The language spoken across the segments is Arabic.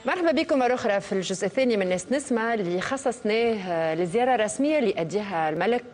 مرحبا بكم مرة أخرى في الجزء الثاني من ناس نسمة اللي خصصناه لزيارة رسمية اللي أديها الملك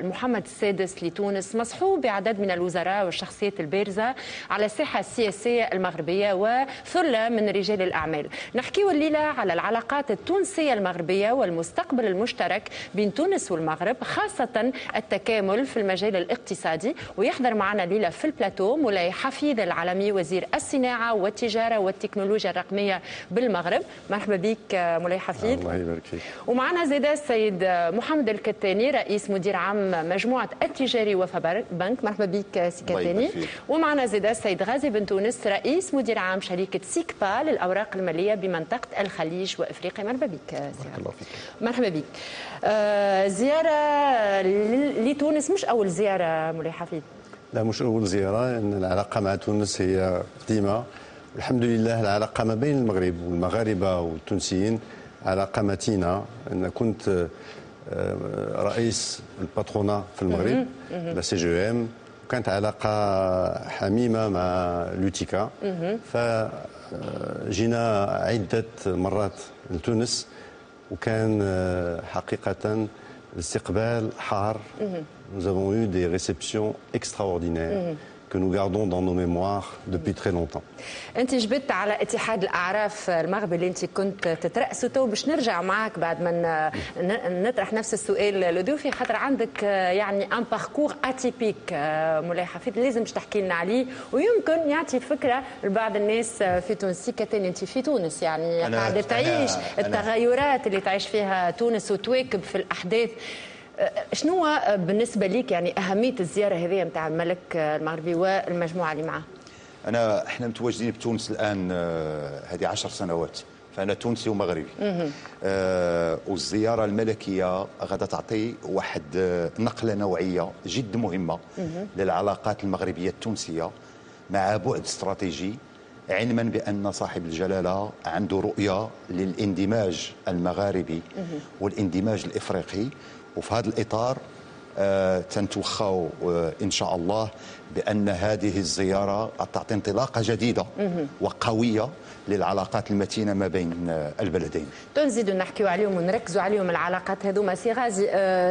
محمد السادس لتونس، مصحوب بعدد من الوزراء والشخصيات البارزة على الساحة السياسية المغربية وثلة من رجال الأعمال. نحكيو الليلة على العلاقات التونسية المغربية والمستقبل المشترك بين تونس والمغرب، خاصة التكامل في المجال الاقتصادي. ويحضر معنا الليلة في البلاتو مولاي حفيظ العالمي وزير الصناعة والتجارة والتكنولوجيا الرقمية بالمغرب. مرحبا بك مولاي حفيظ. الله يبارك فيك. ومعنا زيدا السيد محمد الكتاني رئيس مدير عام مجموعة التجاري وفا بنك. مرحبا بك سي كتاني. ومعنا زيدا السيد غازي بن تونس رئيس مدير عام شركة سيكبا للأوراق المالية بمنطقة الخليج وإفريقيا. مرحبا بك سي الله فيك. مرحبا بك. زيارة لتونس مش أول زيارة مولاي حفيظ. لا مش أول زيارة، إن العلاقة مع تونس هي قديمة. الحمد لله العلاقة ما بين المغرب والمغاربة والتونسيين علاقة متينة. أنا كنت رئيس الباترونا في المغرب لا سي جي ام، وكانت علاقة حميمة مع لوتيكا. فجينا عدة مرات لتونس وكان حقيقة الاستقبال حار. Nous avons eu des réceptions extraordinaires que nous gardons dans nos mémoires depuis très longtemps. انت جبت على اتحاد الاعراف المغربي اللي انت كنت تترأسه، تو باش نرجع معك بعد ما نطرح نفس السؤال لضيوفي، خاطر عندك يعني ان باركور اتيبيك مولاي حفيظ لازم تحكي لنا عليه ويمكن يعطي فكره لبعض الناس في تونس. كتاني انت في تونس يعني قاعده تعيش التغيرات اللي تعيش فيها تونس وتواكب في الاحداث. شنو بالنسبه لك يعني اهميه الزياره هذه نتاع الملك المغربي والمجموعه اللي معه؟ احنا متواجدين بتونس الان هذه 10 سنوات، فانا تونسي ومغربي. والزياره الملكيه غادا تعطي واحد نقله نوعيه جد مهمه للعلاقات المغربيه التونسيه مع بعد استراتيجي، علما بان صاحب الجلاله عنده رؤيه للاندماج المغاربي والاندماج الافريقي. وفي هذا الإطار تنتوخاو إن شاء الله بأن هذه الزيارة تعطي انطلاقة جديدة وقوية للعلاقات المتينة ما بين البلدين. تنزيدوا نحكيو عليهم ونركزوا عليهم العلاقات هذوما. سي غازي،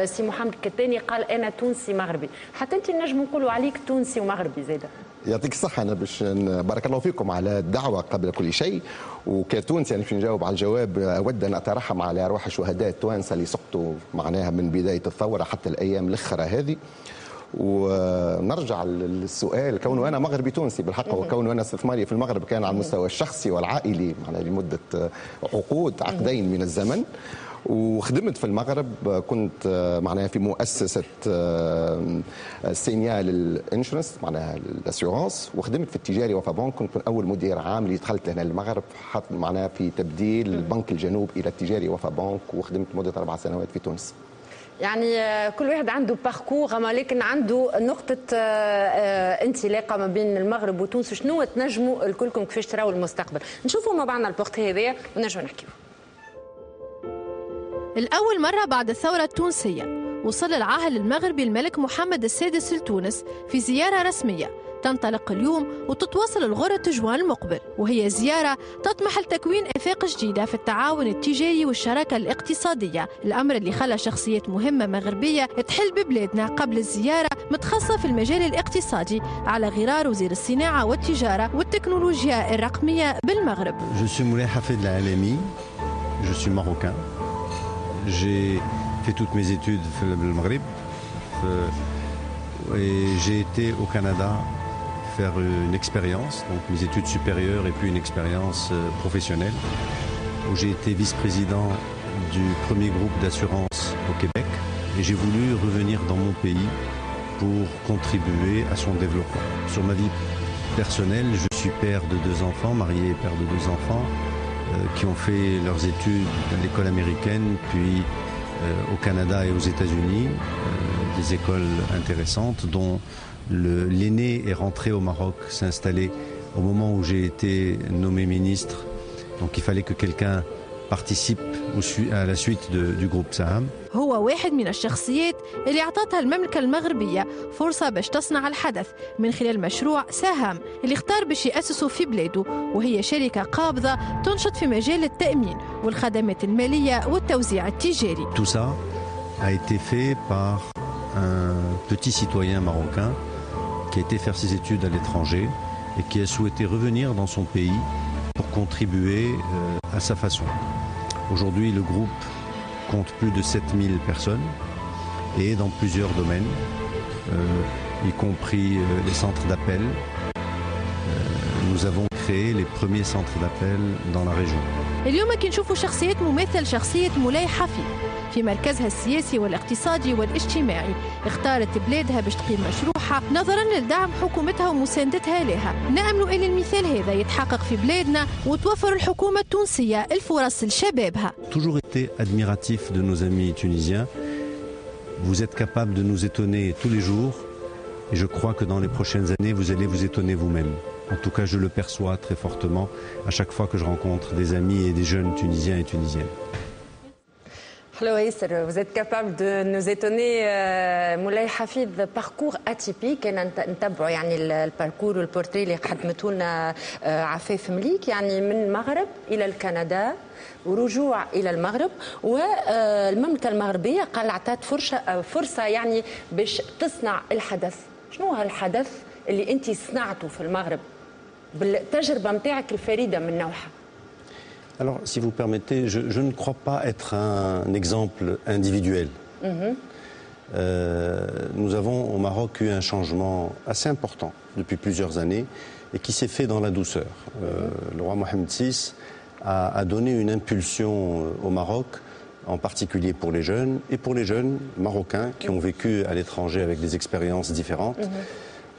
سي محمد الكتاني قال أنا تونسي مغربي، حتى أنت نجم نقولوا عليك تونسي ومغربي زيدا. يعطيك الصحة. أنا باش بارك الله فيكم على الدعوة قبل كل شيء، وكتونسي يعني باش نجاوب على الجواب. أود أن أترحم على أرواح الشهداء التوانسة اللي سقطوا معناها من بداية الثورة حتى الأيام الأخرى هذه. ونرجع للسؤال، كونه أنا مغربي تونسي بالحق، وكونه أنا استثماري في المغرب كان على المستوى الشخصي والعائلي معناها لمدة عقدين من الزمن. وخدمت في المغرب، كنت معناها في مؤسسة سينيال الانشورنس معناها الاسيورانس، وخدمت في التجاري وفا بنك. كنت من أول مدير عام اللي دخلت هنا المغرب معناها في تبديل البنك الجنوب إلى التجاري وفا بنك، وخدمت مدة 4 سنوات في تونس. يعني كل واحد عنده باركور، لكن عنده نقطة انطلاقة ما بين المغرب وتونس. شنو تنجموا الكلكم كيفاش تراو المستقبل؟ نشوفوا مع بعضنا البورتري هذايا ونرجعوا نحكيو. الأول مرة بعد الثورة التونسية وصل العاهل المغربي الملك محمد السادس لتونس في زيارة رسمية تنطلق اليوم وتتواصل الغرة جوان المقبل، وهي زيارة تطمح لتكوين آفاق جديدة في التعاون التجاري والشراكة الاقتصادية، الأمر اللي خلى شخصيات مهمة مغربية تحل ببلادنا قبل الزيارة متخصصة في المجال الاقتصادي على غرار وزير الصناعة والتجارة والتكنولوجيا الرقمية بالمغرب. Je suis Moulay Hafid Al-Alami, je suis marocain. J'ai fait toutes mes études au Maghreb et j'ai été au Canada faire une expérience, donc mes études supérieures et puis une expérience professionnelle, où j'ai été vice-président du premier groupe d'assurance au Québec et j'ai voulu revenir dans mon pays pour contribuer à son développement. Sur ma vie personnelle, je suis père de 2 enfants, marié et père de 2 enfants qui ont fait leurs études à l'école américaine, puis au Canada et aux États-Unis, des écoles intéressantes dont l'aîné est rentré au Maroc, s'est installé au moment où j'ai été nommé ministre. Donc il fallait que quelqu'un participe à la suite du groupe Saham. هو واحد من الشخصيات اللي أعطتها المملكة المغربية فرصة باش تصنع الحدث من خلال مشروع ساهم اللي اختار باش يأسسه في بلاده، وهي شركة قابضة تنشط في مجال التأمين والخدمات المالية والتوزيع التجاري. Tout ça a été fait par un petit citoyen marocain qui a été faire ses études à l'étranger et qui a souhaité revenir dans son pays pour contribuer à sa façon. Aujourd'hui, le groupe compte plus de 7000 personnes et dans plusieurs domaines, y compris les centres d'appel. Nous avons créé les premiers centres d'appel dans la région. اليوم كنشوفوا شخصيات مماثل شخصية مولاي حفيظ في مركزها السياسي والاقتصادي والاجتماعي، اختارت بلادها باش تقيم مشروعها نظرا لدعم حكومتها ومساندتها لها. نأمل أن المثال هذا يتحقق في بلادنا وتوفر الحكومة التونسية الفرص لشبابها. Toujours été admiratif de nos amis tunisiens. Vous êtes capable de nous étonner tous les jours et je crois que dans les prochaines années, vous allez vous étonner vous-même. En tout cas, je le perçois très fortement à chaque fois que je rencontre des amis et des jeunes Tunisiens et Tunisiennes. Hello Yasser, vous êtes capable de nous étonner. مولاي حفيظ parcours atypique. أنا نتبعوا يعني الباركور والبورتري اللي قدمته لنا عفاف مليك، يعني من المغرب إلى الكندا ورجوع إلى المغرب، والمملكة المغربية قال عطات فرصة يعني باش تصنع الحدث. شنو هالحدث اللي أنت صنعته في المغرب بالتجربة متاعك الفريدة من نوعها؟ Alors, si vous permettez, je ne crois pas être un exemple individuel. Nous avons au Maroc eu un changement assez important depuis plusieurs années et qui s'est fait dans la douceur. Le roi Mohamed VI a donné une impulsion au Maroc, en particulier pour les jeunes et pour les jeunes marocains qui ont vécu à l'étranger avec des expériences différentes.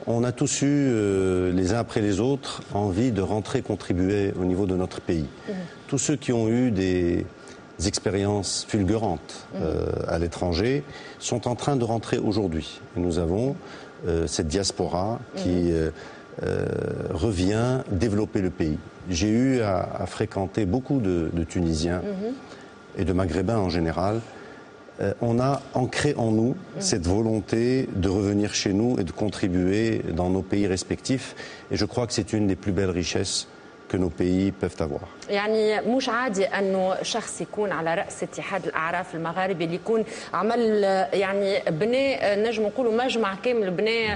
On a tous eu, les uns après les autres, envie de rentrer contribuer au niveau de notre pays. Tous ceux qui ont eu des expériences fulgurantes à l'étranger sont en train de rentrer aujourd'hui. Et nous avons cette diaspora qui revient développer le pays. J'ai eu à fréquenter beaucoup de Tunisiens et de Maghrébins en général. On a ancré en nous cette volonté de revenir chez nous et de contribuer dans nos pays respectifs. Et je crois que c'est une des plus belles richesses que nos pays peuvent avoir. يعني مش عادي انه شخص يكون على راس اتحاد الاعراف المغاربي اللي يكون عمل يعني بنى نجم نقولوا مجمع كامل، بنى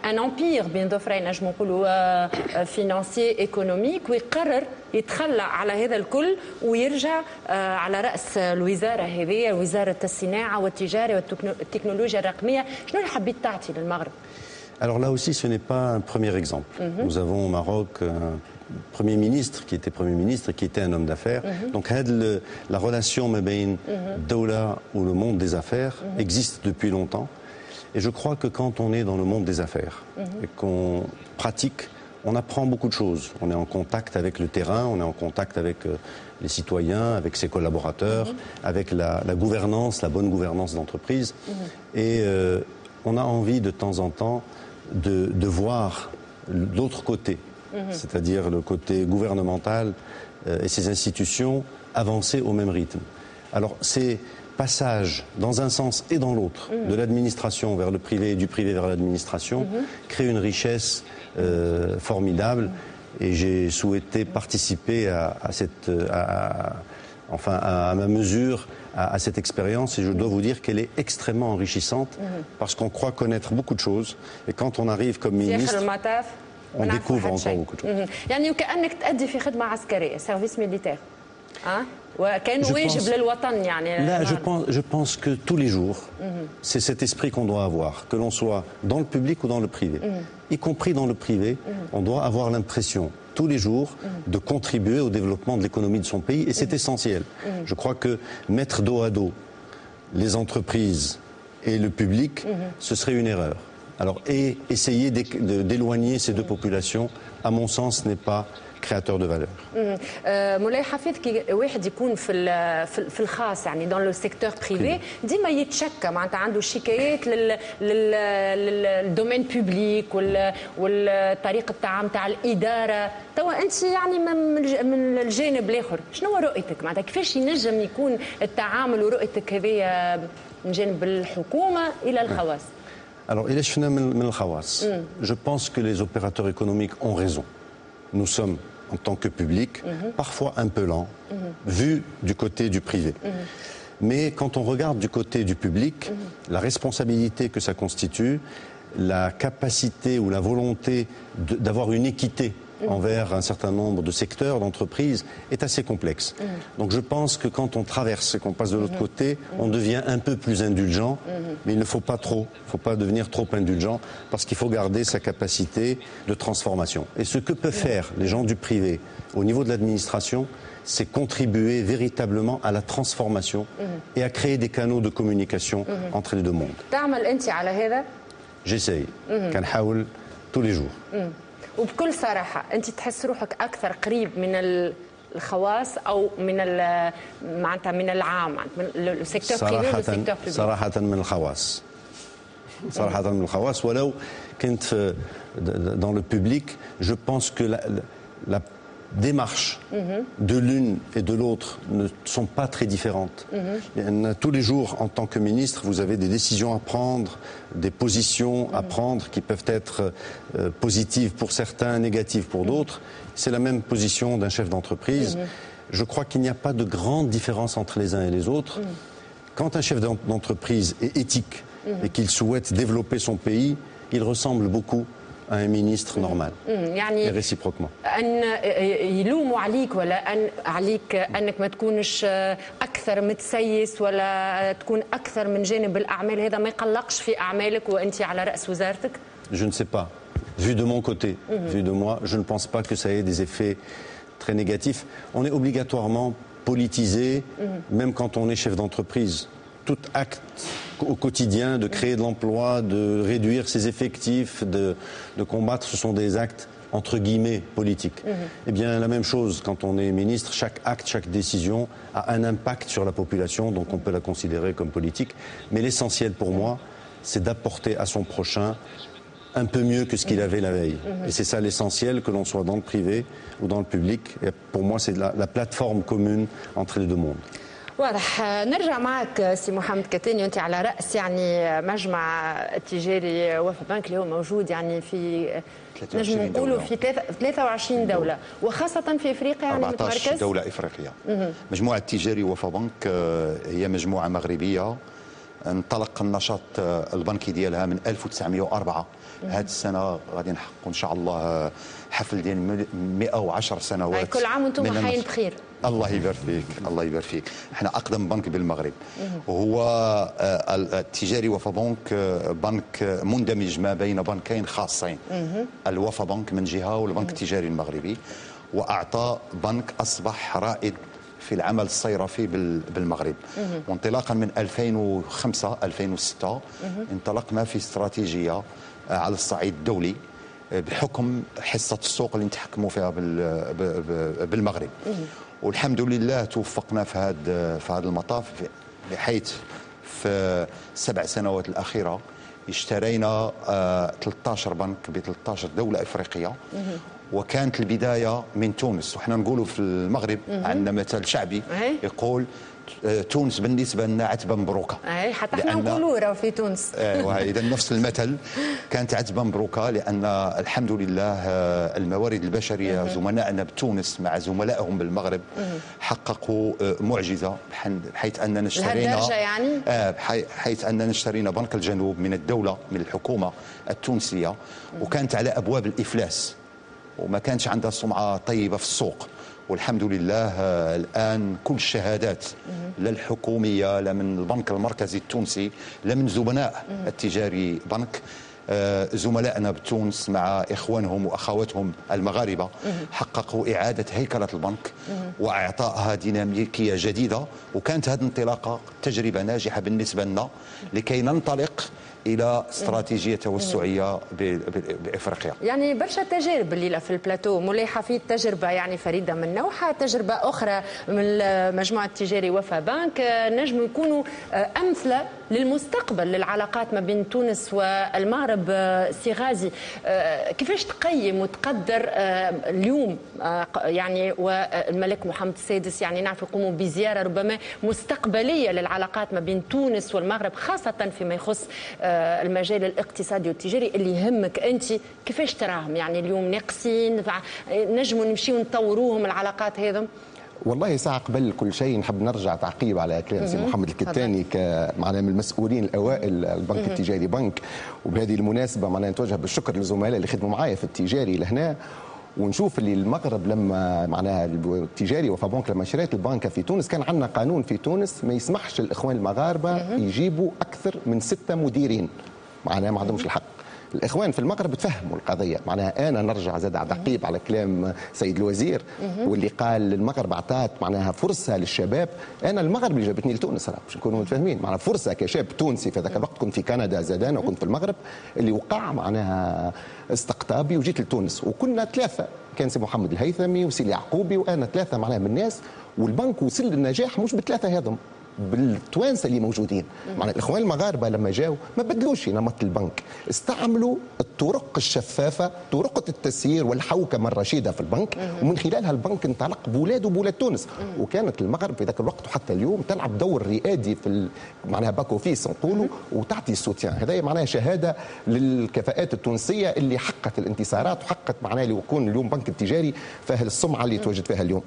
ان امبير بين ظفرين نجم نقولوا فينانسي ايكونوميك، ويقرر يتخلى على هذا الكل ويرجع على راس الوزاره هذه، وزاره الصناعه والتجاره والتكنولوجيا الرقميه. شنو اللي حبيت تعطي للمغرب؟ Alors là aussi, ce n'est pas un premier exemple. Nous avons au Maroc un Premier ministre qui était Premier ministre et qui était un homme d'affaires. Donc la relation Mabain Daoula ou le monde des affaires existe depuis longtemps. Et je crois que quand on est dans le monde des affaires et qu'on pratique, on apprend beaucoup de choses. On est en contact avec le terrain, on est en contact avec les citoyens, avec ses collaborateurs, avec la gouvernance, la bonne gouvernance d'entreprise. Et on a envie de temps en temps de voir l'autre côté, c'est-à-dire le côté gouvernemental et ses institutions avancer au même rythme. Alors ces passages dans un sens et dans l'autre, de l'administration vers le privé et du privé vers l'administration, créent une richesse formidable. Et j'ai souhaité participer à ma mesure à cette expérience, et je dois vous dire qu'elle est extrêmement enrichissante parce qu'on croit connaître beaucoup de choses, et quand on arrive comme ministre, on découvre encore beaucoup de choses. يعني وكأنك تأدي في خدمة عسكرية، سيرفيس ميليتير، وكأنه واجب للوطن يعني. Là, je pense que tous les jours, c'est cet esprit qu'on doit avoir, que l'on soit dans le public ou dans le privé. Y compris dans le privé, on doit avoir l'impression tous les jours de contribuer au développement de l'économie de son pays, et c'est essentiel. Je crois que mettre dos à dos les entreprises et le public, ce serait une erreur. Alors, et essayer d'éloigner ces deux populations, à mon sens, n'est pas créateurs de valeur. مولاي حفيظ كي واحد يكون في الخاص يعني دون لو سيكتور بريفي ديما يتشكى معناتها عنده شكايات للدومين بوبليك والطريقه التعامل تاع الاداره. توا انت يعني من الجانب الاخر شنو رؤيتك معناتها كيفاش ينجم يكون التعامل ورؤيتك هذه من جانب الحكومه الى الخواص؟ Alors, il est من الخواص. Je pense que les opérateurs économiques ont raison. Nous sommes en tant que public, parfois un peu lent, vu du côté du privé. Mais quand on regarde du côté du public, la responsabilité que ça constitue, la capacité ou la volonté d'avoir une équité envers un certain nombre de secteurs, d'entreprises, est assez complexe. Donc je pense que quand on traverse et qu'on passe de l'autre côté, on devient un peu plus indulgent, mais il ne faut pas trop, il ne faut pas devenir trop indulgent, parce qu'il faut garder sa capacité de transformation. Et ce que peuvent faire les gens du privé au niveau de l'administration, c'est contribuer véritablement à la transformation et à créer des canaux de communication entre les deux mondes. J'essaye, كنحاول tous les jours. وبكل صراحة أنت تحس روحك أكثر قريب من الخواص أو من معناتها من العام من السيكتور بريفي والسيكتور بوبليك؟ صراحة من الخواص. صراحة من الخواص ولو كنت dans le public, je pense que la démarche de l'une et de l'autre ne sont pas très différentes. Tous les jours, en tant que ministre, vous avez des décisions à prendre, des positions à prendre qui peuvent être positives pour certains, négatives pour d'autres. C'est la même position d'un chef d'entreprise. Je crois qu'il n'y a pas de grande différence entre les uns et les autres. Quand un chef d'entreprise est éthique et qu'il souhaite développer son pays, il ressemble beaucoup à un ministre normal. يعني et réciproquement. أن يلوموا عليك ولا أن عليك أنك ما تكونش أكثر متسيس ولا تكون أكثر من جانب الأعمال هذا ما يقلقش في أعمالك وأنت على رأس وزارتك؟ Je ne sais pas. Vu de mon côté, vu de moi, je ne pense pas que ça ait des effets très négatifs. On est obligatoirement politisé, même quand on est chef d'entreprise. Tout acte au quotidien de créer de l'emploi, de réduire ses effectifs, de combattre, ce sont des actes entre guillemets politiques. Eh bien, la même chose quand on est ministre, chaque acte, chaque décision a un impact sur la population, donc on peut la considérer comme politique. Mais l'essentiel pour moi, c'est d'apporter à son prochain un peu mieux que ce qu'il avait la veille. Et c'est ça l'essentiel, que l'on soit dans le privé ou dans le public. Et pour moi, c'est la plateforme commune entre les deux mondes. واضح. نرجع معك سي محمد كتاني وانت على راس يعني مجمع التجاري وفا بنك اللي هو موجود يعني في نجم نقولوا في 23 دوله وخاصه في افريقيا يعني 14 دوله افريقيه. مجموعه التجاري وفا بنك هي مجموعه مغربيه انطلق النشاط البنكي ديالها من 1904. هذه السنه غادي نحققوا ان شاء الله حفل ديال 110 سنوات. كل عام وانتم حيين بخير. الله يبارك فيك، الله يبارك فيك. احنا اقدم بنك بالمغرب. وهو التجاري وفا بنك بنك مندمج ما بين بنكين خاصين. الوفا بنك من جهه والبنك التجاري المغربي، واعطى بنك اصبح رائد في العمل الصيرفي بالمغرب. وانطلاقا من 2005 2006 انطلقنا في استراتيجيه على الصعيد الدولي بحكم حصه السوق اللي نتحكموا فيها بالمغرب. والحمد لله توفقنا في هذا المطاف، بحيث في 7 سنوات الاخيره اشترينا 13 بنك ب 13 دوله افريقيه. وكانت البدايه من تونس. وحنا نقولوا في المغرب عندنا مثل شعبي يقول تونس بالنسبه لنا عتبه مبروكه. حتى احنا نقولوا راه في تونس. اذا نفس المثل كانت عتبه مبروكه، لان الحمد لله الموارد البشريه زملائنا بتونس مع زملائهم بالمغرب حققوا معجزه، بحيث اننا اشترينا يعني بحيث اننا اشترينا بنك الجنوب من الدوله من الحكومه التونسيه، وكانت على ابواب الافلاس وما كانش عندها سمعه طيبه في السوق. والحمد لله الآن كل الشهادات لا الحكومية لا من البنك المركزي التونسي لا من زملاء التجاري بنك، زملائنا بتونس مع إخوانهم وأخواتهم المغاربة حققوا إعادة هيكلة البنك وإعطائها ديناميكية جديدة. وكانت هذه الانطلاقة تجربة ناجحة بالنسبة لنا لكي ننطلق الى استراتيجيه توسعيه بافريقيا. يعني برشا تجارب الليله في البلاتو، مولاي حفيظ تجربه يعني فريده من نوعها، تجربه اخرى من المجموعه التجاري وفا بنك نجم يكونوا امثله للمستقبل للعلاقات ما بين تونس والمغرب. سي غازي، كيفاش تقيم وتقدر اليوم يعني والملك محمد السادس يعني نعرف يقوموا بزياره ربما مستقبليه للعلاقات ما بين تونس والمغرب، خاصه فيما يخص المجال الاقتصادي والتجاري اللي يهمك انت، كيفاش تراهم؟ يعني اليوم ناقصين، نجموا نمشيو نطوروهم العلاقات هذم؟ والله ساعة قبل كل شيء نحب نرجع تعقيب على كلام سي محمد الكتاني معنا من المسؤولين الاوائل البنك التجاري بنك. وبهذه المناسبة معنا نتوجه بالشكر للزملاء اللي خدموا معايا في التجاري لهنا، ونشوف اللي المغرب لما معناها التجاري وفا بنك لما شريت البنكة في تونس كان عندنا قانون في تونس ما يسمحش للاخوان المغاربة يجيبوا اكثر من 6 مديرين، معناها ما عندهمش الحق. الاخوان في المغرب تفهموا القضيه، معناها انا نرجع زاد على تعقيب على كلام سيد الوزير واللي قال المغرب اعطات معناها فرصه للشباب. انا المغرب اللي جابتني لتونس باش نكونوا متفاهمين، معناها فرصه كشاب تونسي في ذاك الوقت كنت في كندا زادان وكنت في المغرب اللي وقع معناها استقطابي وجيت لتونس، وكنا 3 كان سي محمد الهيثمي وسي اليعقوبي وانا 3 معناها من الناس، والبنك وصل للنجاح مش ب3 هذم بالتوانسه اللي موجودين. معنى الاخوان المغاربه لما جاوا ما بدلوش نمط البنك، استعملوا الطرق الشفافه، طرق التسيير والحوكمه الرشيده في البنك، ومن خلالها البنك انطلق بولاده وبولاد تونس. وكانت المغرب في ذاك الوقت وحتى اليوم تلعب دور رئادي في معناها باك اوفيس نقولوا، وتعطي السوتيان. هذا معناها شهاده للكفاءات التونسيه اللي حققت الانتصارات وحققت معناها يكون اليوم بنك التجاري فيه السمعه اللي تواجد فيها اليوم.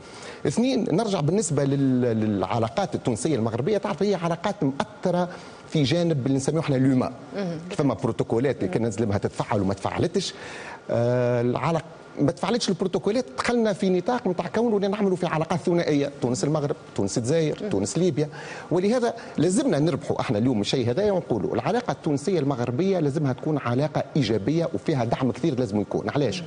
2 نرجع بالنسبه للعلاقات التونسيه المغربيه، تعرف هي علاقات مؤثره في جانب اللي نسميه احنا لوما، فما بروتوكولات اللي كان لازمها تتفعل وما تفعلتش. العلاقه ما تفعلتش البروتوكولات، دخلنا في نطاق نتاع كونه نعملوا في علاقات ثنائيه، تونس المغرب، تونس الجزائر، تونس ليبيا. ولهذا لازمنا نربحوا احنا اليوم الشيء هذا ونقولوا العلاقه التونسيه المغربيه لازمها تكون علاقه ايجابيه وفيها دعم كثير لازم يكون. علاش؟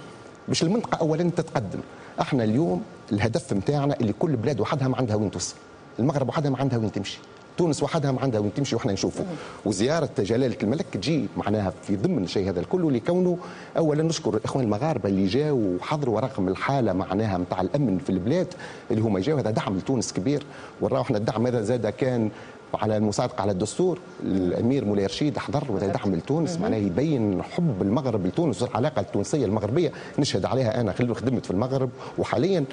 باش المنطقه اولا تتقدم. احنا اليوم الهدف نتاعنا اللي كل بلاد وحدها ما عندها وين توصل، المغرب وحدها ما عندها وين تمشي، تونس وحدها ما عندها وين تمشي، وحنا نشوفوا. وزياره جلاله الملك تجي معناها في ضمن الشيء هذا الكل، لكونه اولا نشكر الاخوان المغاربه اللي جاوا وحضروا رغم الحاله معناها نتاع الامن في البلاد اللي هما جاوا، هذا دعم لتونس كبير. وراو احنا الدعم هذا زاد كان على المصادقه على الدستور، الامير مولاي رشيد حضر وهذا دعم لتونس، معناه يبين حب المغرب لتونس والعلاقه التونسيه المغربيه نشهد عليها. انا خدمت في المغرب وحاليا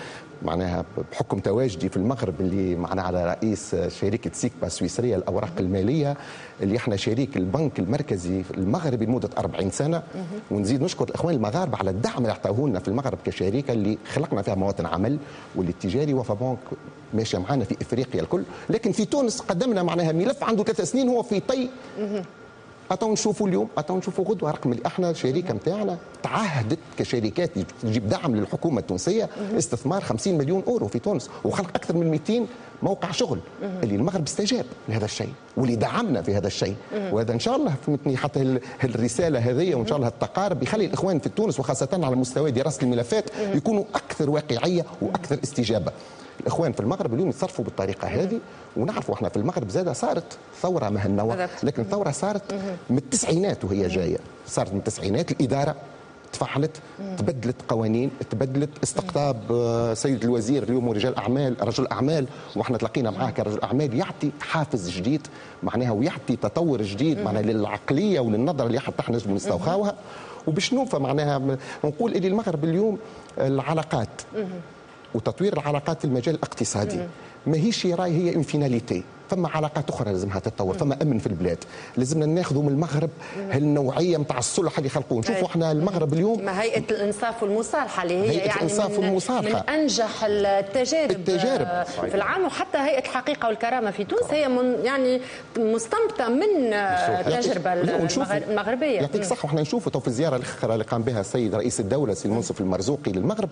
معناها بحكم تواجدي في المغرب اللي معنا على رئيس شركه سيكبا السويسريه الاوراق الماليه اللي احنا شريك البنك المركزي المغربي لمده 40 سنه. ونزيد نشكر الاخوان المغاربه على الدعم اللي اعطوه لنا في المغرب كشركه اللي خلقنا فيها مواطن عمل، واللي التجاري وفا بنك ماشيه معنا في افريقيا الكل. لكن في تونس قدمنا معناها ملف عنده 3 سنين هو في طي. اتوا نشوفوا اليوم، اتوا نشوفوا غدوه، رقم اللي احنا الشركه نتاعنا تعهدت كشركات تجيب دعم للحكومه التونسيه، استثمار 50 مليون اورو في تونس وخلق اكثر من 200 موقع شغل. اللي المغرب استجاب لهذا الشيء واللي دعمنا في هذا الشيء. وهذا ان شاء الله فهمتني حتى الرساله هذه وان شاء الله التقارب يخلي الاخوان في تونس وخاصه على مستوى دراسه الملفات يكونوا اكثر واقعيه واكثر استجابه. الاخوان في المغرب اليوم يتصرفوا بالطريقه هذه، ونعرفوا احنا في المغرب زاده صارت ثوره مهنوه، لكن الثوره صارت من التسعينات وهي جايه، صارت من التسعينات. الاداره تفعلت، تبدلت قوانين، تبدلت استقطاب سيد الوزير اليوم رجال اعمال واحنا تلاقينا معاه كرجل اعمال يعطي حافز جديد معناها ويعطي تطور جديد معناها للعقليه وللنظره اللي حتى احنا نجم نستوخاوها. وباش نوفى معناها نقول ان المغرب اليوم العلاقات وتطوير العلاقات في المجال الاقتصادي ماهيش راي هي انفيناليتي، فما علاقات اخرى لازمها تتطور، فما امن في البلاد، لازمنا ناخذوا من المغرب هالنوعيه نتاع الصلح اللي خلقوه. نشوفوا احنا المغرب اليوم ما هيئه الانصاف والمصالحه اللي هي يعني من انجح التجارب في العالم، وحتى هيئه الحقيقه والكرامه في تونس هي يعني مستنبطه من التجربه المغربيه. يعطيك صح. وحنا نشوفوا في الزياره الاخيره اللي قام بها السيد رئيس الدوله سي المنصف المرزوقي للمغرب،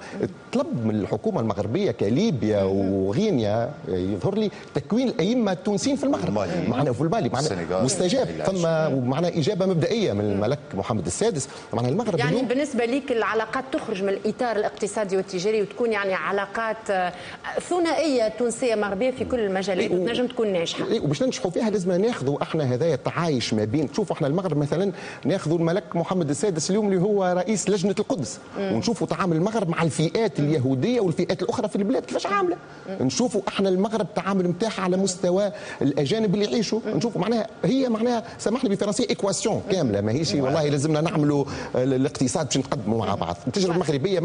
طلب من الحكومه المغربيه كليبيا وغينيا يظهر لي تكوين الائمه التونسيين في المغرب معنا في المالي معنا مستجاب ثم معنا اجابه مبدئيه من الملك محمد السادس معنا المغرب يعني بالنسبه ليك العلاقات تخرج من الاطار الاقتصادي والتجاري وتكون يعني علاقات ثنائيه تونسيه مغربيه في كل المجالات وتنجم تكون ناجحه. وباش ننجحوا فيها لازم ناخذوا احنا هذايا التعايش ما بين شوفوا احنا المغرب مثلا ناخذوا الملك محمد السادس اليوم اللي هو رئيس لجنه القدس ونشوفوا تعامل المغرب مع الفئات اليهوديه والفئات الاخرى في البلاد كيفاش عامله. نشوفوا احنا المغرب تعامل نتاعها على مستوى الاجانب اللي يعيشوا نشوفوا معناها هي معناها سامحني بالفرنسيه ايكواسيون كامله ماهيش والله لازمنا نعملوا الاقتصاد باش نتقدموا مع بعض. التجربه المغربيه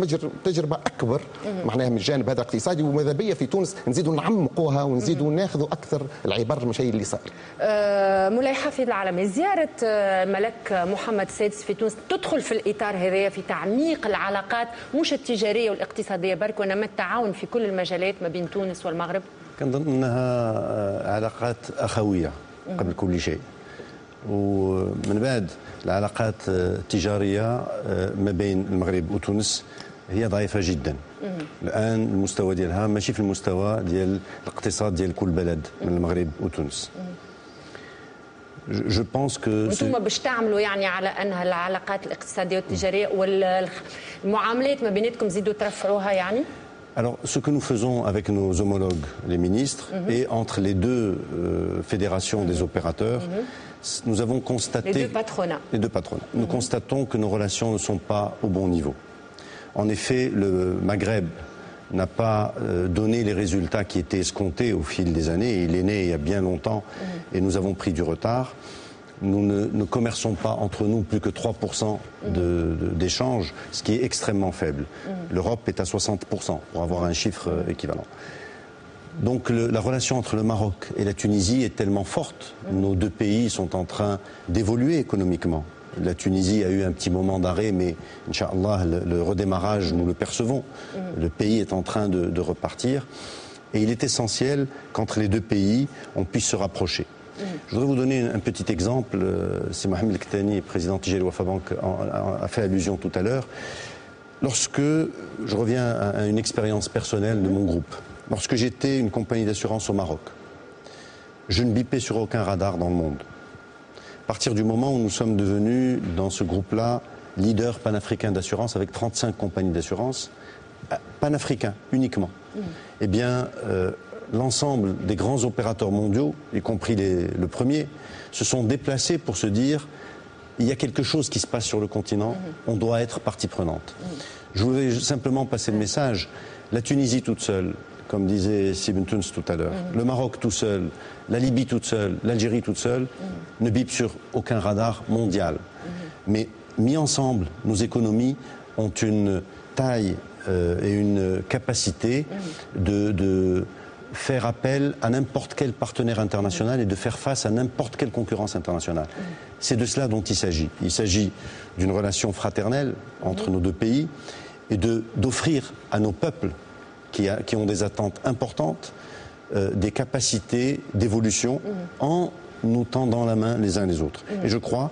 تجربه اكبر معناها من الجانب هذا الاقتصادي وماذا بيا في تونس نزيدوا نعمقوها ونزيدوا ناخذوا اكثر العبر من الشيء اللي صار. مولاي حفيظ العلمي زياره الملك محمد السادس في تونس تدخل في الاطار هذا في تعميق العلاقات مش التجاريه والاقتصاديه برك وانما التعاون في كل المجالات ما بين تونس والمغرب؟ كنظن انها علاقات اخويه قبل كل شيء، ومن بعد العلاقات التجاريه ما بين المغرب وتونس هي ضعيفه جدا. الان المستوى ديالها ماشي في المستوى ديال الاقتصاد ديال كل بلد من المغرب وتونس. جو بونس كو انتم باش تعملوا يعني على انها العلاقات الاقتصاديه والتجاريه والمعاملات ما بيناتكم زيدوا ترفعوها يعني؟ Alors, ce que nous faisons avec nos homologues, les ministres, et entre les deux fédérations des opérateurs, nous avons constaté... Les deux patronats. Nous constatons que nos relations ne sont pas au bon niveau. En effet, le Maghreb n'a pas donné les résultats qui étaient escomptés au fil des années. Il est né il y a bien longtemps et nous avons pris du retard. Nous ne commerçons pas entre nous plus que 3% d'échanges, ce qui est extrêmement faible. L'Europe est à 60% pour avoir un chiffre équivalent. Donc la relation entre le Maroc et la Tunisie est tellement forte. Nos deux pays sont en train d'évoluer économiquement. La Tunisie a eu un petit moment d'arrêt, mais Inch'Allah, le redémarrage, nous le percevons. Le pays est en train de repartir. Et il est essentiel qu'entre les deux pays, on puisse se rapprocher. Je voudrais vous donner un petit exemple. C'est Mohamed El-Ktani, président Tijari Wafa Bank, a fait allusion tout à l'heure. Lorsque je reviens à une expérience personnelle de mon groupe, lorsque j'étais une compagnie d'assurance au Maroc, je ne bipais sur aucun radar dans le monde. À partir du moment où nous sommes devenus, dans ce groupe-là, leader panafricain d'assurance avec 35 compagnies d'assurance, panafricains uniquement, eh bien, l'ensemble des grands opérateurs mondiaux, y compris le premier, se sont déplacés pour se dire il y a quelque chose qui se passe sur le continent, on doit être partie prenante. Je voulais simplement passer le message. La Tunisie toute seule, comme disait Sibn Tounes tout à l'heure, le Maroc tout seul, la Libye toute seule, l'Algérie toute seule, ne bipent sur aucun radar mondial. Mais mis ensemble, nos économies ont une taille et une capacité de faire appel à n'importe quel partenaire international et de faire face à n'importe quelle concurrence internationale. C'est de cela dont il s'agit. Il s'agit d'une relation fraternelle entre nos deux pays et d'offrir à nos peuples qui ont des attentes importantes des capacités d'évolution en nous tendant la main les uns les autres. Et je crois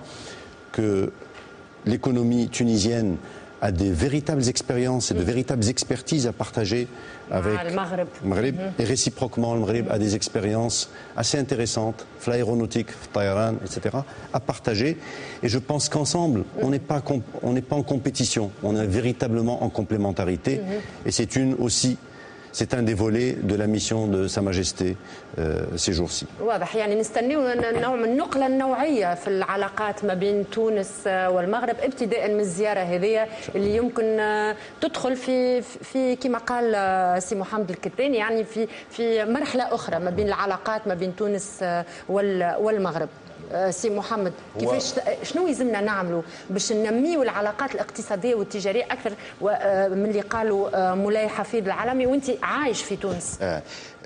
que l'économie tunisienne a des véritables expériences et de véritables expertises à partager avec le Maghreb. Et réciproquement, le Maghreb a des expériences assez intéressantes, l'aéronautique, Taïran, etc., à partager. Et je pense qu'ensemble, on n'est pas en compétition, on est véritablement en complémentarité. Et c'est un des volets de la mission de Sa Majesté ces jours-ci. واضح يعني نستنيو نوع من النقله النوعيه في العلاقات ما بين تونس والمغرب ابتداء من الزياره هذه اللي يمكن تدخل في كما قال سي محمد الكتاني يعني في مرحله اخرى ما بين العلاقات ما بين تونس والمغرب. سي محمد كيفاش شنو يلزمنا نعملوا باش ننميوا العلاقات الاقتصاديه والتجاريه اكثر من اللي قالوا مولاي حفيظ العلمي وانت عايش في تونس؟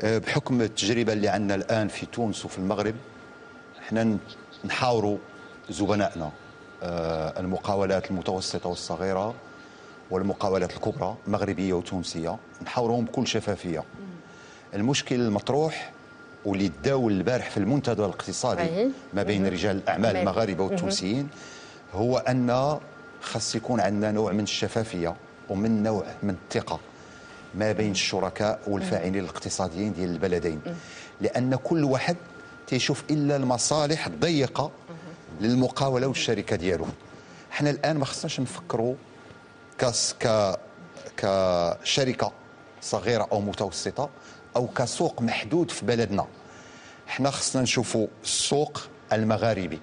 بحكم التجربه اللي عندنا الان في تونس وفي المغرب احنا نحاوروا زبنائنا المقاولات المتوسطه والصغيره والمقاولات الكبرى مغربيه وتونسيه نحاورهم بكل شفافيه. المشكل المطروح واللي تداول البارح في المنتدى الاقتصادي ما بين رجال الاعمال المغاربه والتونسيين هو ان خاص يكون عندنا نوع من الشفافيه ومن نوع من الثقه ما بين الشركاء والفاعلين الاقتصاديين ديال البلدين، لان كل واحد تيشوف الا المصالح الضيقه للمقاوله والشركه ديالو. حنا الان ما خصناش نفكروا كشركه صغيره او متوسطه او كسوق محدود في بلدنا. حنا خصنا نشوفوا السوق المغاربي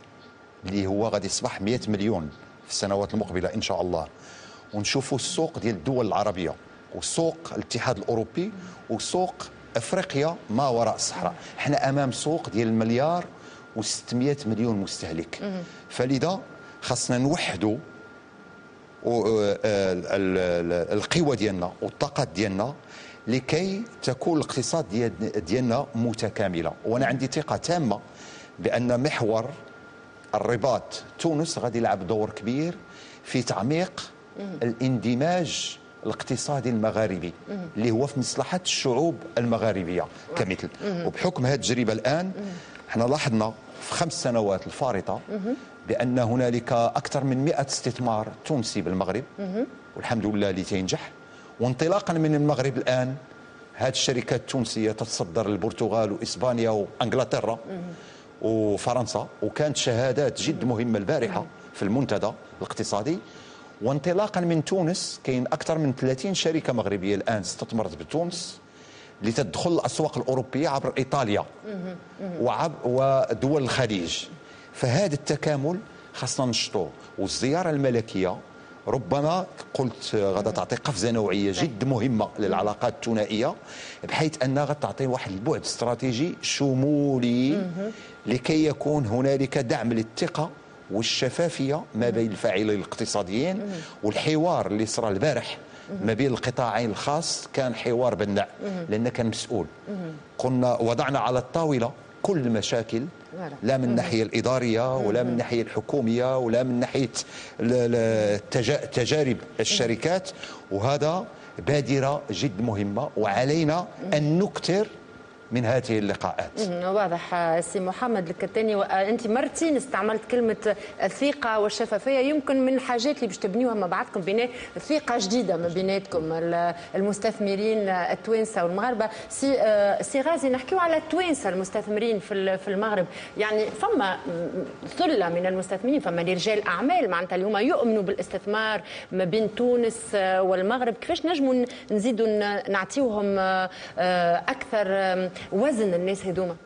اللي هو غادي يصبح 100 مليون في السنوات المقبله ان شاء الله، ونشوفوا السوق ديال الدول العربيه وسوق الاتحاد الاوروبي وسوق افريقيا ما وراء الصحراء. حنا امام سوق ديال 1 مليار و600 مليون مستهلك، فلذا خاصنا نوحدوا القوى ديالنا والطاقات ديالنا لكي تكون الاقتصاد ديالنا متكامله. وانا عندي ثقه تامه بان محور الرباط تونس غادي يلعب دور كبير في تعميق الاندماج الاقتصادي المغاربي اللي هو في مصلحه الشعوب المغاربيه كمثل. وبحكم هذه التجربه الان احنا لاحظنا في 5 سنوات الفارطه بان هنالك اكثر من 100 استثمار تونسي بالمغرب، والحمد لله اللي تينجح. وانطلاقا من المغرب الان هذه الشركات التونسيه تتصدر البرتغال واسبانيا وانجلترا وفرنسا، وكانت شهادات جد مهمه البارحه في المنتدى الاقتصادي. وانطلاقا من تونس كاين اكثر من 30 شركه مغربيه الان استثمرت بتونس لتدخل الاسواق الاوروبيه عبر ايطاليا ودول الخليج. فهذا التكامل خاصنا نشطوه. والزياره الملكيه ربما قلت غادا تعطي قفزه نوعيه جد مهمه للعلاقات الثنائيه، بحيث انها غتعطي واحد البعد استراتيجي شمولي لكي يكون هنالك دعم للثقه والشفافيه ما بين الفاعلين الاقتصاديين. والحوار اللي صرا البارح ما بين القطاعين الخاص كان حوار بناء، لان كان مسؤول. قلنا وضعنا على الطاوله كل المشاكل، لا من الناحيه الاداريه ولا من الناحيه الحكوميه ولا من ناحيه تجارب الشركات، وهذا بادره جد مهمه وعلينا ان نكثر من هذه اللقاءات. واضح سي محمد الكتاني، وانت مرتين استعملت كلمه الثقه والشفافيه، يمكن من الحاجات اللي باش تبنيوها مع بعضكم بناء ثقه جديده ما بيناتكم المستثمرين التوانسه والمغاربه. سي غازي، نحكيو على التوانسه المستثمرين في المغرب، يعني فما ثله من المستثمرين، فما رجال اعمال معناتها اللي هما يؤمنوا بالاستثمار ما بين تونس والمغرب. كيفاش نجموا نزيدوا نعطيوهم اكثر وزن الناس هذوما؟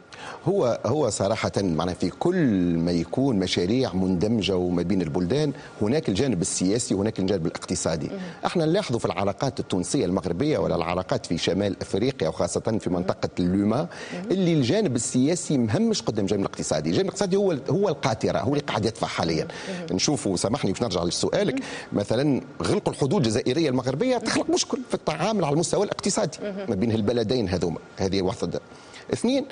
هو صراحة معناها في كل ما يكون مشاريع مندمجة وما بين البلدان هناك الجانب السياسي وهناك الجانب الاقتصادي. احنا نلاحظوا في العلاقات التونسية المغربية ولا العلاقات في شمال افريقيا وخاصة في منطقة اللوما اللي الجانب السياسي مهمش قدام الجانب الاقتصادي. الجانب الاقتصادي هو القاطرة، هو اللي قاعد يدفع حاليا. نشوفوا سامحني باش نرجع لسؤالك، مثلا غلق الحدود الجزائرية المغربية تخلق مشكل في التعامل على المستوى الاقتصادي ما بين البلدين هذوما. هذه واحدة. اثنين،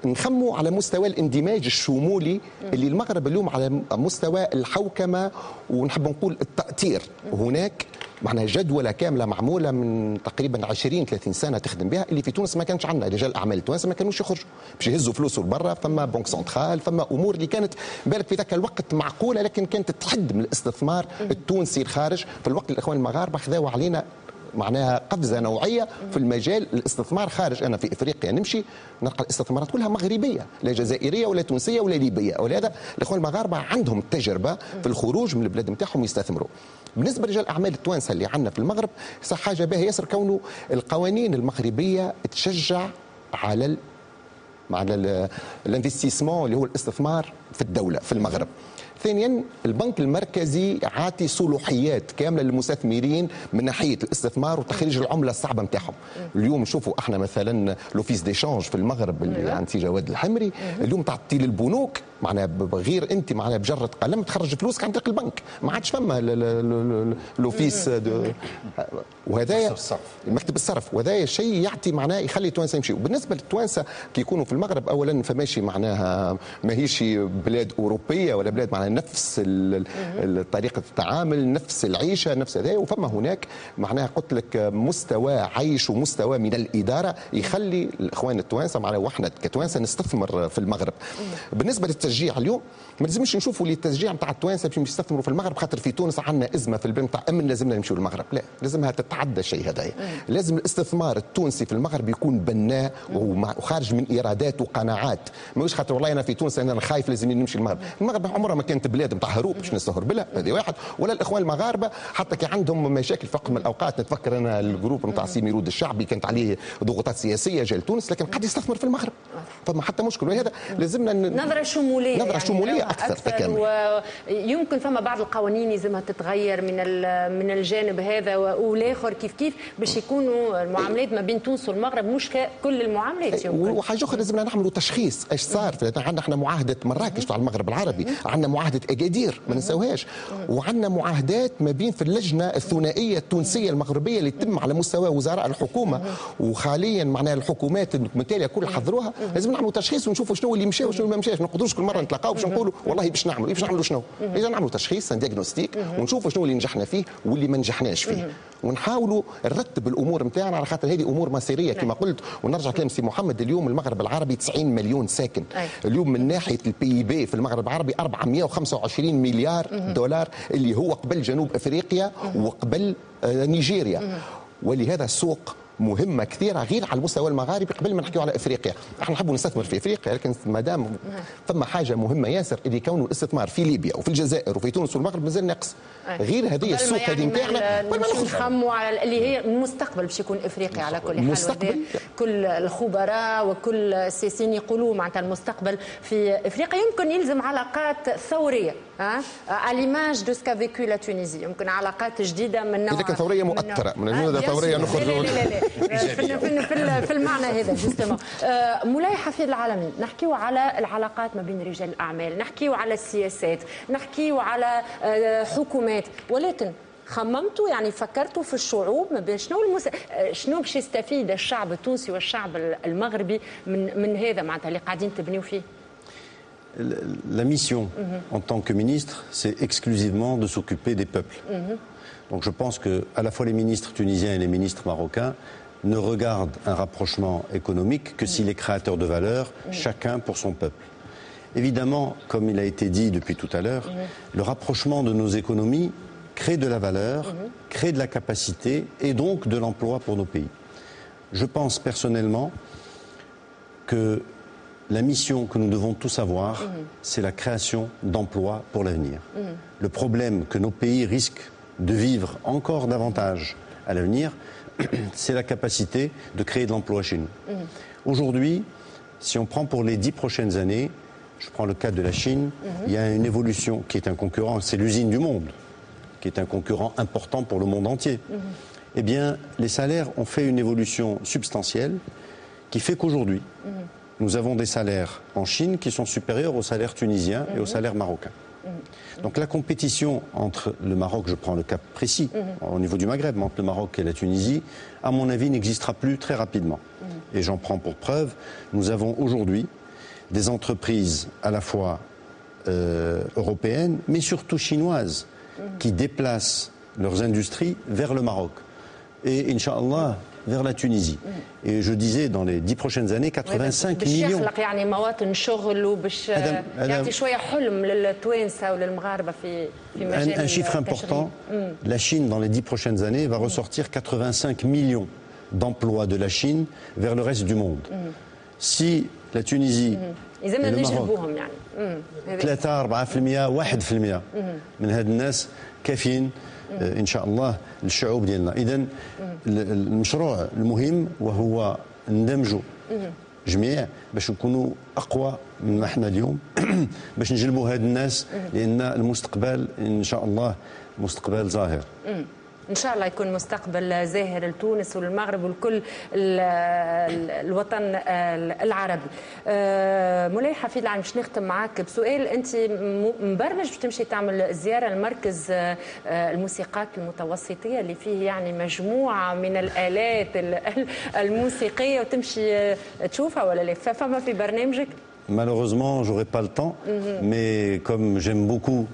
نخموا على مستوى الاندماج الشمولي اللي المغرب اليوم على مستوى الحوكمه ونحب نقول التأطير. هناك معناها جدولة كاملة معمولة من تقريبا 20-30 سنة تخدم بها، اللي في تونس ما كانش عندنا. رجال الأعمال التوانسة ما كانوش يخرجوا باش يهزوا فلوسه لبرا، فما بنك سنترال، فما أمور اللي كانت بالك في ذاك الوقت معقولة لكن كانت تحد من الاستثمار التونسي الخارج. في الوقت الإخوان المغاربة خذاوا علينا معناها قفزه نوعيه في المجال الاستثمار خارج. انا في افريقيا نمشي نلقى الاستثمارات كلها مغربيه، لا جزائريه ولا تونسيه ولا ليبيه، ولهذا الاخوان المغاربه عندهم التجربه في الخروج من البلاد نتاعهم يستثمروا. بالنسبه لرجال الاعمال التوانسه اللي عندنا في المغرب حاجه باهيه ياسر، كونه القوانين المغربيه تشجع على الانفستيسمون اللي هو الاستثمار في الدوله في المغرب. ثانيا، البنك المركزي عاطي صلاحيات كامله للمستثمرين من ناحيه الاستثمار وتخريج العمله الصعبه نتاعهم. اليوم نشوفوا احنا مثلا لوفيس ديشانج في المغرب اللي عند سي جواد الحمري، اليوم تعطي للبنوك معناها غير انت معناها بجره قلم تخرج فلوسك عن طريق البنك، ما عادش فما لوفيس وهذا مكتب الصرف، وهذا شيء يعطي معناه يخلي التوانسه يمشيوا. بالنسبه للتوانسه كي يكونوا في المغرب، اولا فماشي معناها ماهيش بلاد اوروبيه ولا بلاد معناها نفس طريقه التعامل، نفس العيشه، نفس هذا. وفما هناك معناها قلت لك مستوى عيش ومستوى من الاداره يخلي الاخوان التوانسه معناها واحنا كتوانسه نستثمر في المغرب. بالنسبه للتشجيع اليوم ما لازمش نشوفوا اللي التشجيع نتاع التوانسه باش يستثمروا في المغرب خاطر في تونس عندنا ازمه في البلد نتاع امن لازمنا نمشيو للمغرب. لا، لازمها تتعدى الشيء هذا. لازم الاستثمار التونسي في المغرب يكون بناء وخارج من ايرادات وقناعات. ماهوش خاطر والله انا في تونس انا خايف لازم نمشي للمغرب. المغرب عمرها ما كانت بلاد نتاع هروب باش نستهرب بها، هذه واحد. ولا الاخوان المغاربه حتى كي عندهم مشاكل في وقت من الاوقات، نتفكر انا الجروب نتاع سيميرود الشعبي كانت عليه ضغوطات سياسيه جا لتونس لكن قد يستثمر في المغرب. فما حتى مشكل. وهذا لازمنا نظره شموليه، نظره شموليه اكثر تكامل. ويمكن فما بعض القوانين لازمها تتغير من الجانب هذا والاخر كيف باش يكونوا المعاملات ما بين تونس والمغرب مش كل المعاملات. وحاجه اخرى لازمنا نعملوا تشخيص ايش صار. عندنا احنا معاهده مراكش تاع المغرب العربي، عندنا معاهده اكادير ما ننساوهاش، وعندنا معاهدات ما بين في اللجنه الثنائيه التونسيه المغربيه اللي تتم على مستوى وزراء الحكومه، وحاليا معناها الحكومات الدوكيومنتاليه كل حضروها. لازم نعملوا تشخيص ونشوفوا شنو اللي مشى وشنو ما مشاش. ما نقدروش كل مره نتلاقاو باش نقولوا والله باش نعملوا شنو. لازم نعملوا تشخيص دياغنوستيك ونشوفوا شنو اللي نجحنا فيه واللي ما نجحناش فيه، ونحاولوا نرتب الامور نتاعنا على خاطر هذه امور مصيريه كما قلت. ونرجع كلام سي محمد، اليوم المغرب العربي 90 مليون ساكن. اليوم من ناحيه البي بي في المغرب العربي 425 مليار دولار اللي هو قبل جنوب افريقيا وقبل نيجيريا. ولهذا السوق مهمه كثيره غير على المستوى المغاربي قبل ما نحكيو على افريقيا. احنا نحبوا نستثمر في افريقيا لكن ما دام ثم حاجه مهمه ياسر اللي كونه الاستثمار في ليبيا وفي الجزائر وفي تونس والمغرب مازال ناقص. غير هذه السوق هذه نتاعنا نخموا على اللي هي المستقبل باش يكون افريقيا على كل حال. المستقبل كل الخبراء وكل السياسيين يقولوا معناتها المستقبل في افريقيا يمكن يلزم علاقات ثوريه عليماج دو سكا فيكو لا تونيزي، يمكن علاقات جديده من نوع لكن ثوريه مؤثره من المدة ثوريه نخرج في المعنى هذا جوستومون. مولاي حفيظ العالمي، نحكيو على العلاقات ما بين رجال الاعمال، نحكيو على السياسات، نحكيو على حكومات، ولكن خممتوا يعني فكرتوا في الشعوب ما بين شنو باش يستفيد الشعب التونسي والشعب المغربي من هذا معناتها اللي قاعدين تبنيو فيه؟ La mission en tant que ministre, c'est exclusivement de s'occuper des peuples. Donc je pense que à la fois les ministres tunisiens et les ministres marocains ne regardent un rapprochement économique que s'il est créateur de valeur, chacun pour son peuple. Évidemment, comme il a été dit depuis tout à l'heure, le rapprochement de nos économies crée de la valeur, crée de la capacité et donc de l'emploi pour nos pays. Je pense personnellement que la mission que nous devons tous avoir, c'est la création d'emplois pour l'avenir. Le problème que nos pays risquent de vivre encore davantage à l'avenir, c'est la capacité de créer de l'emploi chez nous. Aujourd'hui, si on prend pour les 10 prochaines années, je prends le cas de la Chine, il y a une évolution qui est un concurrent, c'est l'usine du monde, qui est un concurrent important pour le monde entier. Eh bien, les salaires ont fait une évolution substantielle qui fait qu'aujourd'hui, nous avons des salaires en Chine qui sont supérieurs aux salaires tunisiens et aux salaires marocains. Donc la compétition entre le Maroc, je prends le cas précis au niveau du Maghreb, entre le Maroc et la Tunisie, à mon avis n'existera plus très rapidement. Et j'en prends pour preuve, nous avons aujourd'hui des entreprises à la fois européennes, mais surtout chinoises, qui déplacent leurs industries vers le Maroc. Et Inch'Allah, vers la Tunisie. Et je disais, dans les 10 prochaines années, 85 millions. Un chiffre important, la Chine, dans les 10 prochaines années, va ressortir 85 millions d'emplois de la Chine vers le reste du monde. Si la Tunisie et le Maroc 3-4% 1% من هاد الناس كافيين ان شاء الله للشعوب ديالنا. اذا المشروع المهم وهو ندمجوا جميع باش نكونوا اقوى من احنا اليوم باش نجلبوا هاد الناس لان المستقبل ان شاء الله مستقبل زاهر. ان شاء الله يكون مستقبل زاهر لتونس وللمغرب ولكل الوطن العربي. مولاي حفيظ العالمي، باش نختم معاك بسؤال. انت مبرمج باش تمشي تعمل زياره لمركز الموسيقات المتوسطيه اللي فيه يعني مجموعه من الالات الموسيقيه وتمشي تشوفها ولا لا؟ فما في برنامجك؟ Malheureusement, j'aurai pas le temps, mais comme j'aime beaucoup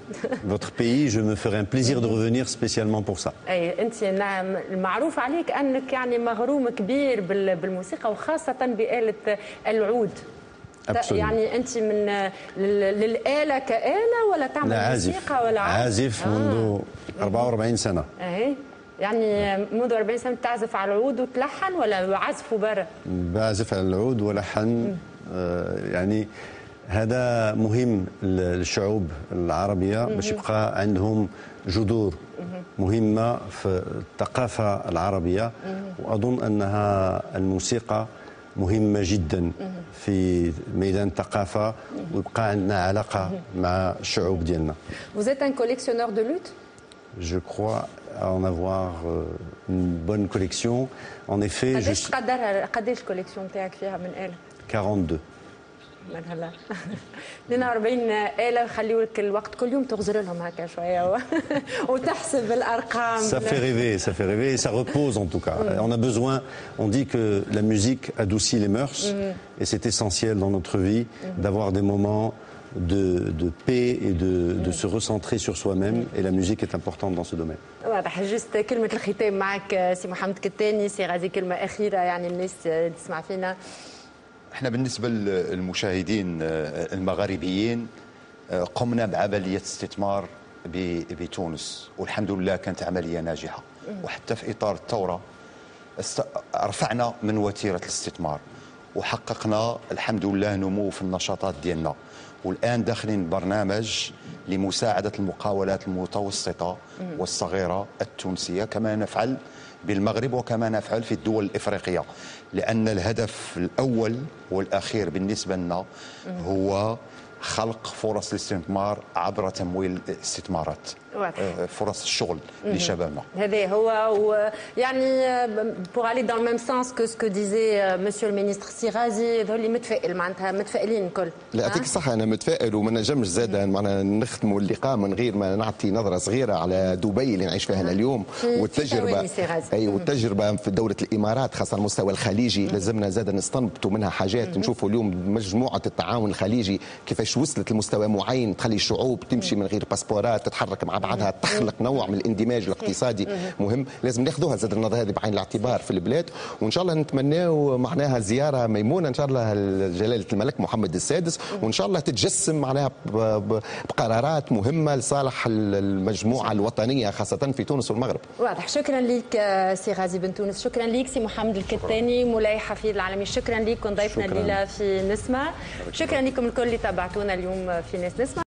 votre pays, je me ferai un plaisir de revenir spécialement pour ça. اي انت المعروف عليك انك يعني مغروم كبير بالموسيقى وخاصه بآلة العود. Absolument. يعني انت من للآلة كآلة ولا تعمل موسيقى ولا عازف منذ 44 سنة. اهي يعني منذ 40 سنة تعزف على العود وتلحن ولا عزف برا؟ بعزف على العود ولحن. يعني هذا مهم للشعوب العربية باش يبقى عندهم جذور مهمة في الثقافة العربية، وأظن أنها الموسيقى مهمة جدا في ميدان الثقافة ويبقى عندنا علاقة مع الشعوب ديالنا. Vous êtes un collectionneur de luth? Je crois en avoir une bonne collection. En effet, قداش تقدرها قداش الكوليكسيون تاعك فيها من آلة؟ 42. من هلا 42 آلة خليوا لك الوقت كل يوم تغزر لهم هكا شوية وتحسب الأرقام. Ça fait rêver et ça repose en tout cas. On a besoin, on dit que la musique adoucit les mœurs et c'est essentiel dans notre vie d'avoir des moments de paix et de se recentrer sur soi-même et la musique est importante dans ce domaine. واضح. جست كلمة الختام معك سي محمد كتاني. سي غازي كلمة أخيرة يعني الناس تسمع فينا. احنا بالنسبه للمشاهدين المغاربيين قمنا بعمليه استثمار بتونس والحمد لله كانت عمليه ناجحه، وحتى في اطار الثوره رفعنا من وتيره الاستثمار وحققنا الحمد لله نمو في النشاطات ديالنا، والان داخلين برنامج لمساعده المقاولات المتوسطه والصغيره التونسيه كما نفعل بالمغرب وكما نفعل في الدول الإفريقية، لأن الهدف الأول والأخير بالنسبة لنا هو خلق فرص الاستثمار عبر تمويل الاستثمارات، فرص الشغل لشبابنا. هذا هو يعني pour aller dans le même sens que ce que disait monsieur le ministre سي غازي. ذولي متفائل معناتها متفائلين الكل. لا يعطيك الصحة، أنا متفائل وما نجمش زاد معنا نختموا اللقاء من غير ما نعطي نظرة صغيرة على دبي اللي نعيش فيها اليوم والتجربة. أي والتجربة في دولة الإمارات خاصة المستوى الخليجي لازمنا زاد نستنبطوا منها حاجات. نشوفوا اليوم مجموعة التعاون الخليجي كيفاش وصلت لمستوى معين تخلي الشعوب تمشي من غير باسبورات تتحرك مع بعضها، تخلق نوع من الاندماج الاقتصادي مهم. لازم ناخذوها زاد النظره هذه بعين الاعتبار في البلاد، وان شاء الله نتمناو معناها زياره ميمونه ان شاء الله لجلاله الملك محمد السادس، وان شاء الله تتجسم معناها بقرارات مهمه لصالح المجموعه الوطنيه خاصه في تونس والمغرب. واضح. شكرا لك سي غازي بن تونس، شكرا لك سي محمد الكتاني مولاي حفيد العالمي، شكرا لكم ضيفنا الليله في نسمه، شكرا لكم الكل اللي تابعتونا اليوم في ناس نسمه.